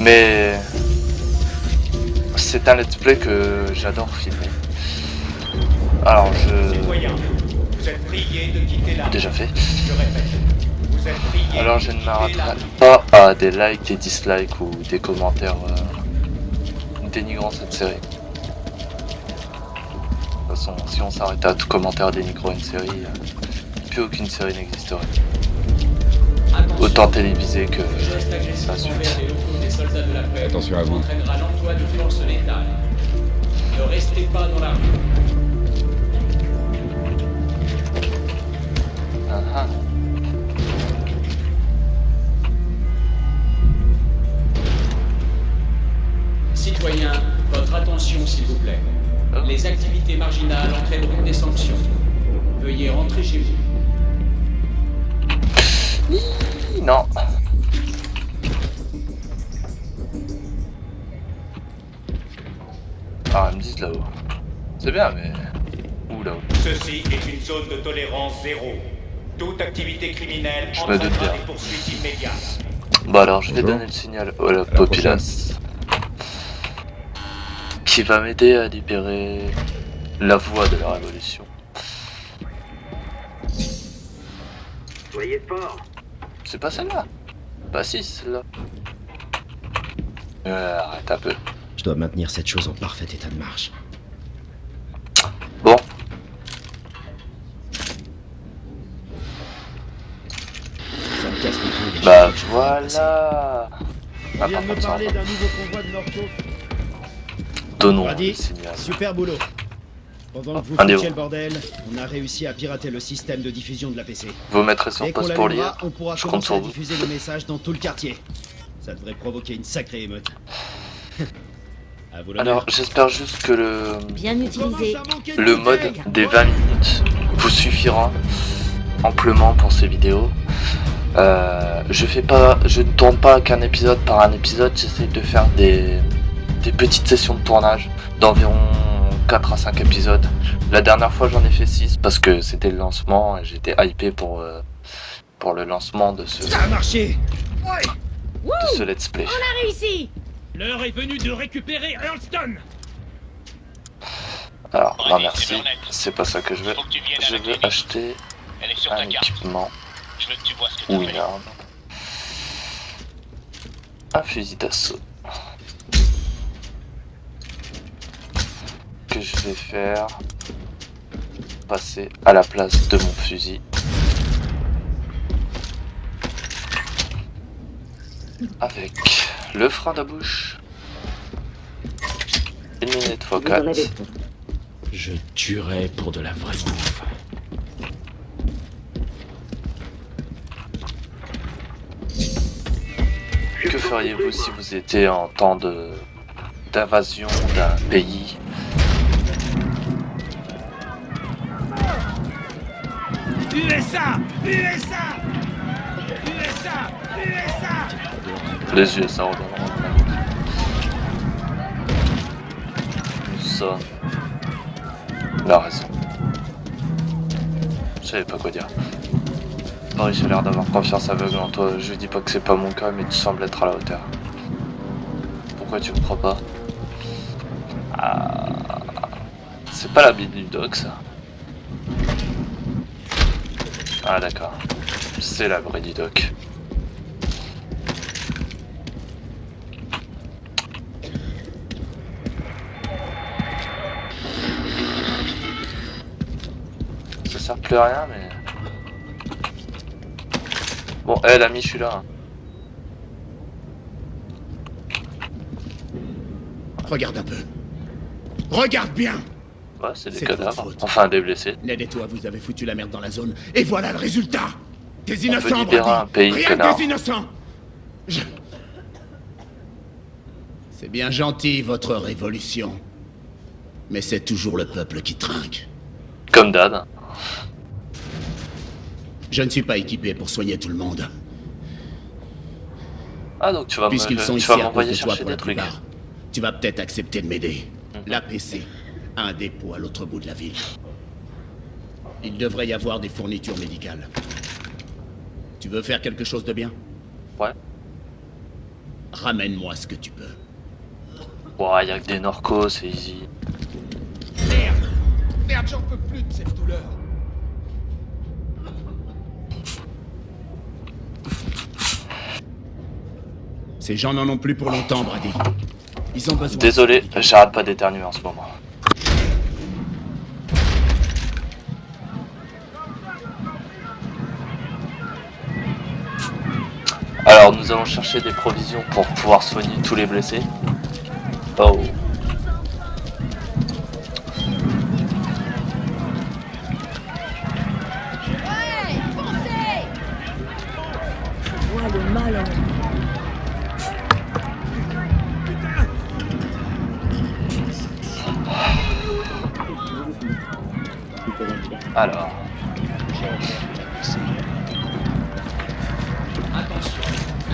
Mais c'est un let's play que j'adore filmer. Alors Citoyens, vous êtes priés de quitter la rue. déjà fait. Je répète, vous êtes priés Alors de je ne quitter la m'arrêterai rue. pas à des likes, des dislikes ou des commentaires dénigrant cette série. De toute façon, si on s'arrêtait à tout commentaire dénigrant une série, plus aucune série n'existerait. Autant télévisée que Geste agressif la suite. envers les locaux des soldats de la paix Attention à vous. entraînera l'emploi de forces létales. Ne restez pas dans la rue. Ah ah. Citoyens, votre attention s'il vous plaît. Oh. Les activités marginales entraîneront des sanctions. Veuillez rentrer chez vous. Non. Ah, ils me disent là-haut. C'est bien, mais... Où là-haut? Ceci est une zone de tolérance zéro. Toute activité criminelle Je me doute entraînera bien. des poursuites immédiates. Bah alors, je vais Bonjour. donner le signal à la prochaine. populace. Qui va m'aider à libérer la voie de la révolution. Soyez fort. C'est pas celle-là. Bah si, c'est celle-là. Arrête un peu. Je dois maintenir cette chose en parfait état de marche. Bon. Ça me casse les couilles. Bah Je- voilà. On vient de me parler d'un nouveau convoi de Northrop. Donnons Brady, le signal. super boulot. Pendant que vous un des foutiez hauts. le bordel, on a réussi à pirater le système de diffusion de la PC. Vous mettrez sur Dès qu'on pause pour l'allumera, lire. on pourra Je compte commencer sur à vous. diffuser le message dans tout le quartier. Ça devrait provoquer une sacrée émeute. À vous l'honneur. Alors, j'espère juste que Bien utilisé. le mode des 20 minutes vous suffira amplement pour ces vidéos. Je ne tourne pas qu'un épisode par un épisode, j'essaie de faire des petites sessions de tournage d'environ 4 à 5 épisodes. La dernière fois j'en ai fait 6 parce que c'était le lancement et j'étais hypé pour le lancement de ce Ça a marché. let's play. Réussi. L'heure est venue de récupérer Earlston. Alors, non Brady, merci, c'est Burnett. c'est pas ça que je veux. Faut que tu viennes à Je la veux clinique. acheter Elle est sur un ta carte. équipement Je veux que tu vois ce que ou tu une fais. arme. Un fusil d'assaut. Que je vais faire passer à la place de mon fusil. Avec le frein de bouche. Une minute x 4. Je tuerais pour de la vraie bouffe. Que feriez-vous si vous étiez en temps d'invasion d'un pays? USA USA USA USA. Les yeux, ça redonnera. Nous sommes la raison. Je savais pas quoi dire. Non, j'ai l'air d'avoir confiance aveugle en toi. Je dis pas que c'est pas mon cas, mais tu sembles être à la hauteur. Pourquoi tu me crois pas? Ah, c'est pas la Bible du doc, ça. Ah d'accord. C'est l'abri du doc. Ça sert plus à rien, mais... Bon, l'ami, je suis là. Hein. Regarde un peu. Regarde bien. Ouais, c'est des C'est de votre cadavres. faute. Enfin, des blessés. Ned et toi, vous avez foutu la merde dans la zone. Et voilà le résultat. Des peut innocents, libérer Brady. un pays, Rien connard. que des innocents. C'est bien gentil, votre révolution. Mais c'est toujours le peuple qui trinque. Comme d'hab. Je ne suis pas équipé pour soigner tout le monde. Ah, donc tu vas Puisqu'ils sont tu ici vas à cause m'envoyer de toi chercher pour la des trucs. plupart, tu vas peut-être accepter de m'aider. L'APC, un dépôt à l'autre bout de la ville. Il devrait y avoir des fournitures médicales. Tu veux faire quelque chose de bien? Ouais. Ramène-moi ce que tu peux. Ouais, y'a que des Norcos, c'est easy. Merde. Merde, j'en peux plus de cette douleur. Ces gens n'en ont plus pour longtemps, Brady. Ils ont besoin... Désolé, j'arrête pas d'éternuer en ce moment. Alors, nous allons chercher des provisions pour pouvoir soigner tous les blessés. Oh. Ouais, le mal en Alors.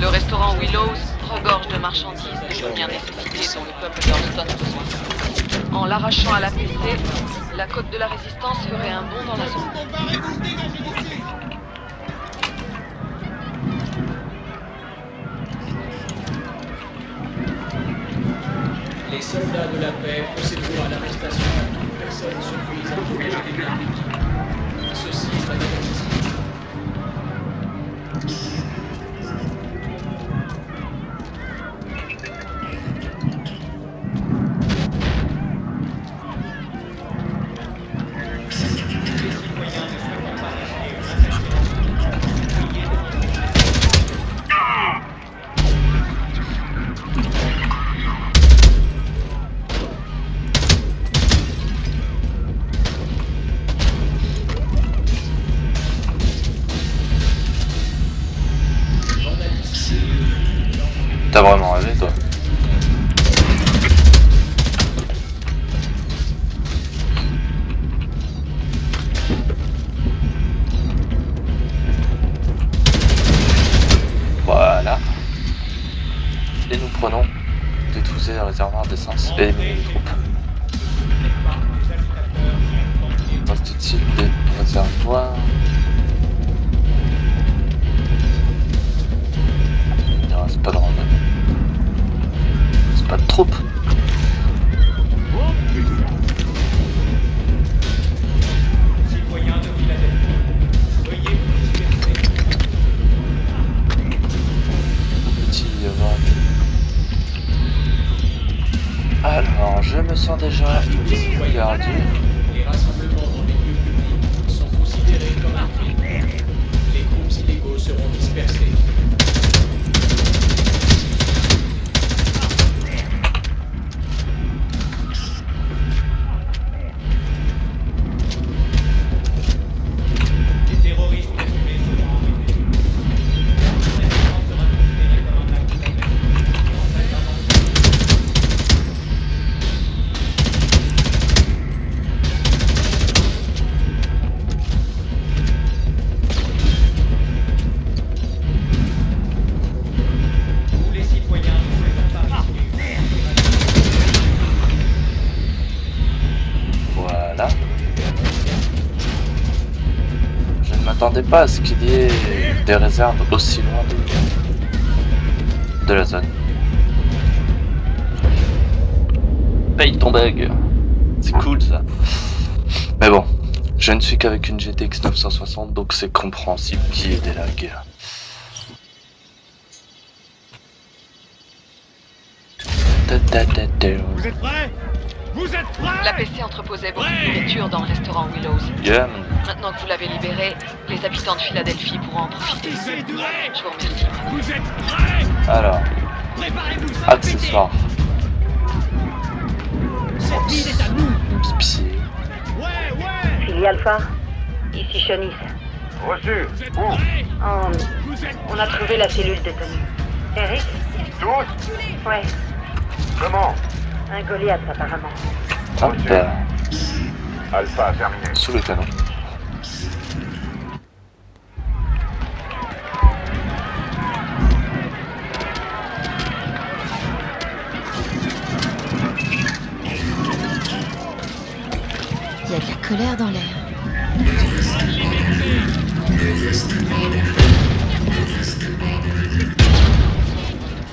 Le restaurant Willows regorge de marchandises de première nécessité dont le peuple d'Houston a besoin. En l'arrachant à la PC, la côte de la résistance ferait un bond dans la zone. Les soldats de la paix procéderont à l'arrestation de toute personne surprise à protéger des biens publics. Ceci est la décision. T'as vraiment rêvé, toi? Voilà. Et nous prenons détruisez les réservoirs d'essence et éliminer les troupes. Poste de type des réservoirs. Non, c'est pas de randonnée. C'est pas de troupes. Citoyens de Philadelphie, veuillez vous disperser. Petit alors, je me sens déjà perdu. Les rassemblements dans les lieux publics sont considérés comme un crime. Les groupes illégaux seront dispersés. Les terroristes présumés seront arrêtés. La défense sera considérée comme un acte d'agression. Tous les citoyens ne souhaitant pas risquer Voilà. Je ne m'attendais pas à ce qu'il y ait des réserves aussi loin de la zone. Paye ton bug. C'est cool ça. Mais bon, je ne suis qu'avec une GTX 960 donc c'est compréhensible qu'il y ait des lags. Vous êtes prêts? Vous êtes prêts? L'APC entreposait beaucoup de nourriture dans le restaurant Willows. Yeah. Maintenant que vous l'avez libéré, les habitants de Philadelphie pourront en profiter. C'est duré. Je vous remercie. Vous êtes prêts? Alors, Préparez-vous, ça va péter. accessoires. Cette ville est à nous. Pipier. Ouais. Philly Alpha, ici Shanice. Reçu. Vous êtes Où? prêts? On, Vous êtes on a trouvé la cellule détenue. Eric? Tous? Ouais, Comment? un Goliath apparemment. Hop, Alpha, terminé. sous le canon. Il y a de la colère dans l'air.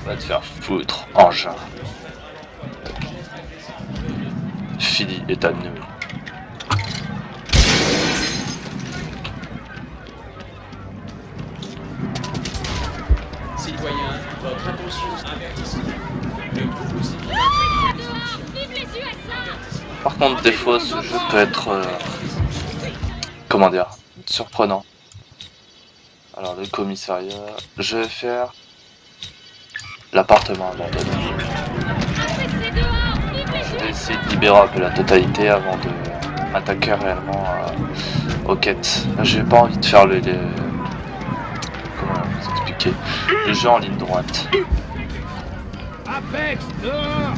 Va te faire foutre, engin. Philly est à nous. Citoyens, votre attention, avertissement. Le groupe civil Par contre, des fois, ce jeu peut être... comment dire, surprenant. Alors, le commissariat... Je vais faire... l'appartement abandonné. Je vais essayer de libérer un peu la totalité avant de m'attaquer réellement aux quêtes. J'ai pas envie de faire comment vous expliquer, le jeu en ligne droite. Apex, dehors!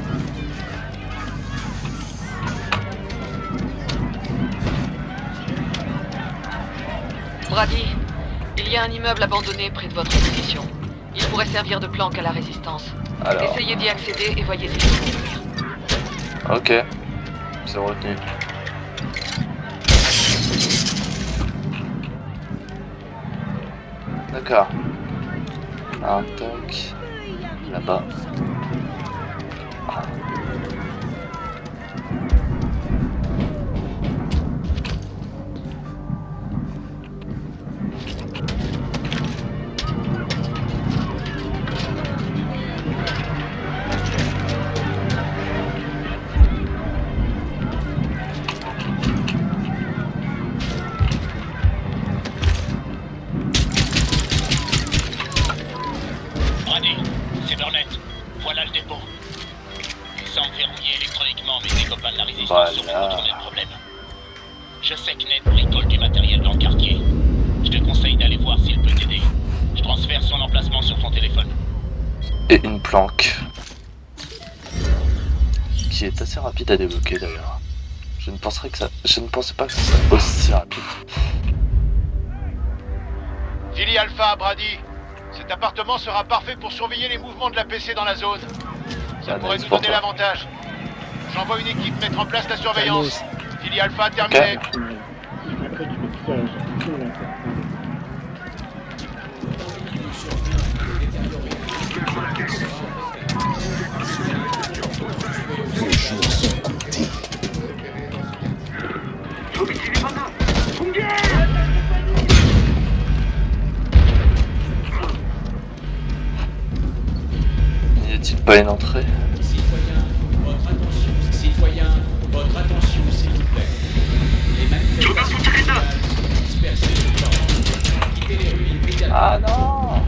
Brady, il y a un immeuble abandonné près de votre position. Il pourrait servir de planque à la résistance. Alors, Essayez d'y accéder et voyez si vous pouvez. ok, c'est retenu. D'accord. Un tac. Là-bas. Ah. Brady, c'est Burnett. Voilà le dépôt. Il semble verrouillé électroniquement, mais les copains de la résistance sont bien contourner le problème. Je sais que Ned bricole du matériel dans le quartier. Je te conseille d'aller voir s'il peut t'aider. Je transfère son emplacement sur ton téléphone. Et une planque. Qui est assez rapide à débloquer d'ailleurs. Je ne pensais pas que ça soit aussi rapide. Philly Alpha, Brady. Cet appartement sera parfait pour surveiller les mouvements de la PC dans la zone. Ça Ah, pourrait nice nous pour donner toi. l'avantage. J'envoie une équipe mettre en place la surveillance. Philly Alpha, terminé. Vos jours sont comptés. N'y a-t-il pas une entrée? Citoyens, votre attention, s'il vous plaît. Les manifestations illégales sont dispersées de force. Quittez les rues immédiatement. Ah non!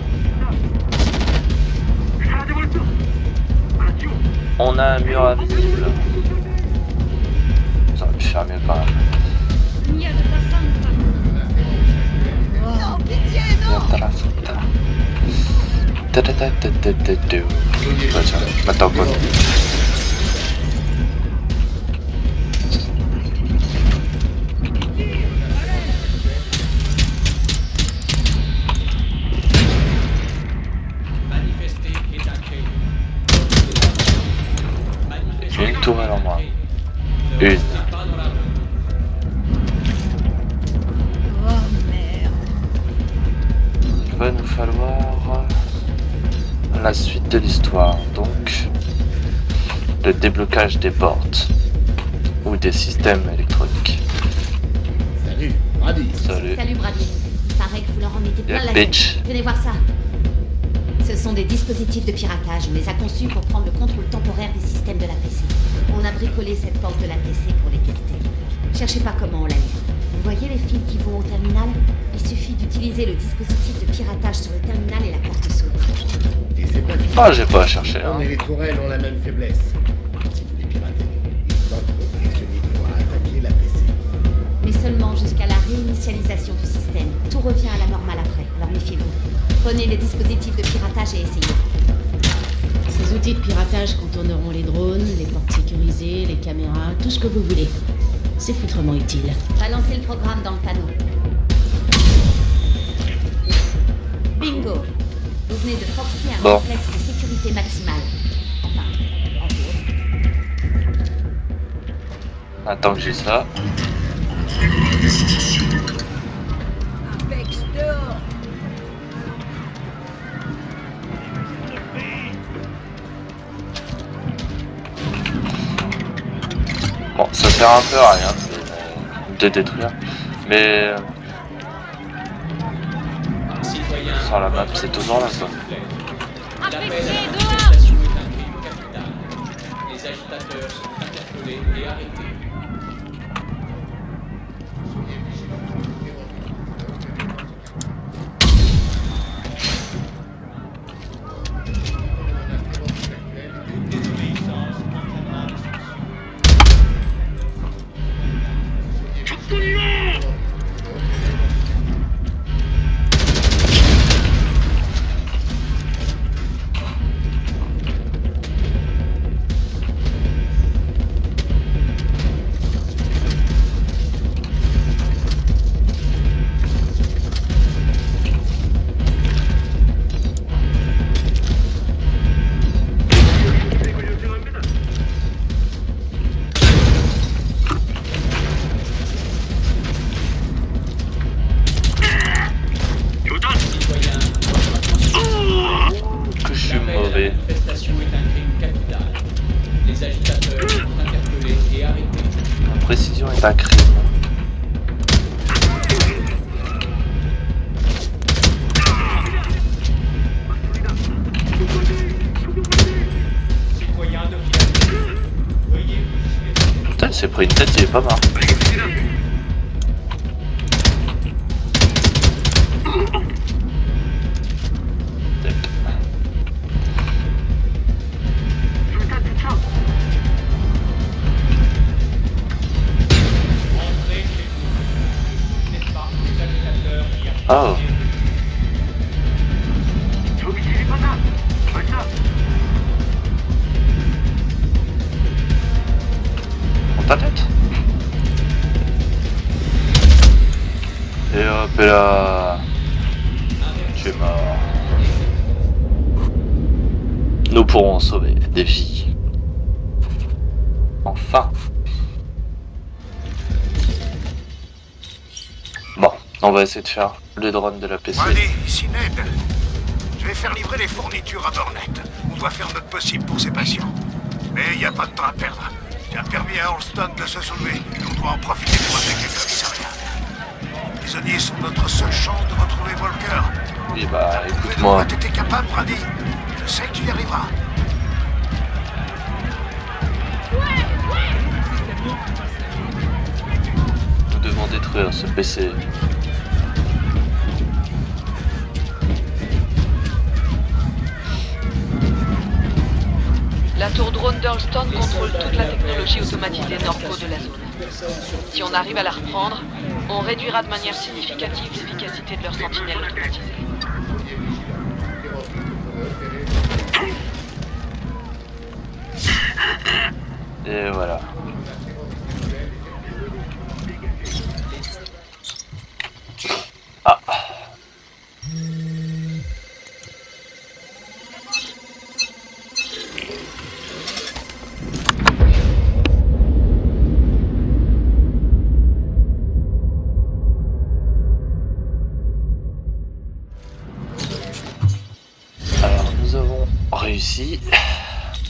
On a un mur invisible. Ça aurait pu faire mieux quand même. Bah tiens, maintenant quoi? Manifester est acté. Manifester Une tourelle en moins. ne Une. restez pas dans la rue. Il va nous falloir la suite de l'histoire, donc le déblocage des portes ou des systèmes électroniques. Salut, Brady. Salut. Salut Brady. Paraît que vous leur en mettez plein Yeah, la gueule. bitch. Venez voir ça. Ce sont des dispositifs de piratage. On les a conçus pour prendre le contrôle temporaire des systèmes de la PC. On a bricolé cette porte de la PC pour les tester. Cherchez pas comment on l'a eu. Vous voyez les fils qui vont au terminal? Il suffit d'utiliser le dispositif de piratage sur le terminal et la porte s'ouvre. Et c'est pas fini. Ah, j'ai pas à chercher. Hein. On et les tourelles ont la même faiblesse. Si vous les piratez, ils tentent de collectionner pour attaquer la PC. Mais seulement jusqu'à la réinitialisation du système. Tout revient à la normale après, alors méfiez-vous. Prenez les dispositifs de piratage et essayez. Ces outils de piratage contourneront les drones, les portes sécurisées, les caméras, tout ce que vous voulez. C'est foutrement utile. Balancez le programme dans le panneau. Bingo! Vous venez de forcer un Bon. complexe de sécurité maximale. Enfin, en gros. Attends que j'ai ça. sert un peu à rien de détruire. Mais sans la map, c'est toujours là quoi. La paix à la manifestation est un crime capital. Les agitateurs sont interpellés et arrêtés. Précision est un crime. Putain, il s'est pris une tête, il est pas marre. Oh. On ta tête. Et hop et là. Tu es mort. Nous pourrons sauver des vies. Enfin. Bon, on va essayer de faire le drone de la PC. Allez, ici Ned. Je vais faire livrer les fournitures à Burnett. On doit faire notre possible pour ces patients. Mais il n'y a pas de temps à perdre. Tu as permis à Holston de se soulever. On doit en profiter pour attaquer le commissariat. Les prisonniers sont notre seule chance de retrouver Volker. Oui bah écoute-moi. Tu étais capable, Brady. Je sais que tu y arriveras. Nous devons détruire ce PC. La tour drone d'Holston contrôle toute la technologie automatisée Norco de la zone. Si on arrive à la reprendre, on réduira de manière significative l'efficacité de leurs sentinelles automatisées. Et voilà. Ah. Alors nous avons réussi.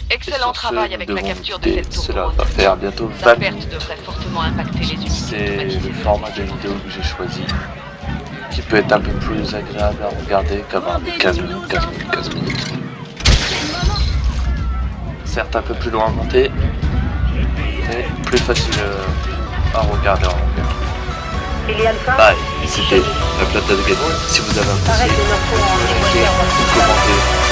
Excellent travail avec la capture de cette tour cela drone. va faire bientôt Sa 20 perte devrait fortement impacter les unités C'est automatisées. le format de vidéo que j'ai choisi, qui peut être un peu plus agréable à regarder comme un 15 minutes. Certes un peu plus long à monter, mais plus facile à regarder en longueur. Bye, c'était la plate de Game. Si vous avez un Arrête conseil, de me likez, commentez.